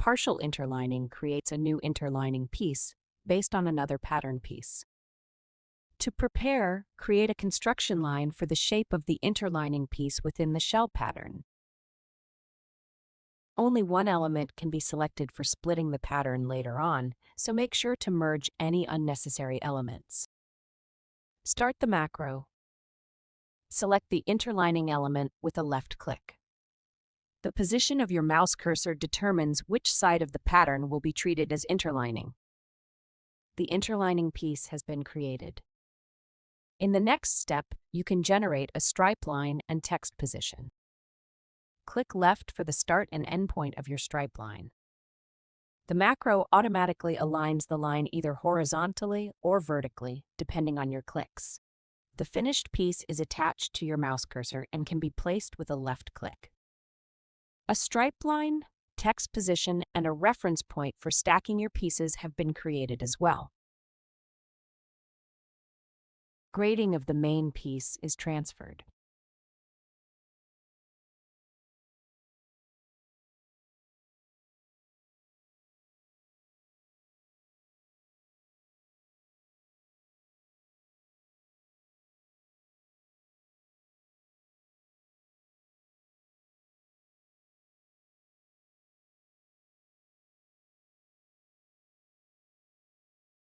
Partial interlining creates a new interlining piece based on another pattern piece. To prepare, create a construction line for the shape of the interlining piece within the shell pattern. Only one element can be selected for splitting the pattern later on, so make sure to merge any unnecessary elements. Start the macro. Select the interlining element with a left click. The position of your mouse cursor determines which side of the pattern will be treated as interlining. The interlining piece has been created. In the next step, you can generate a stripe line and text position. Click left for the start and end point of your stripe line. The macro automatically aligns the line either horizontally or vertically, depending on your clicks. The finished piece is attached to your mouse cursor and can be placed with a left click. A stripe line, text position, and a reference point for stacking your pieces have been created as well. Grading of the main piece is transferred.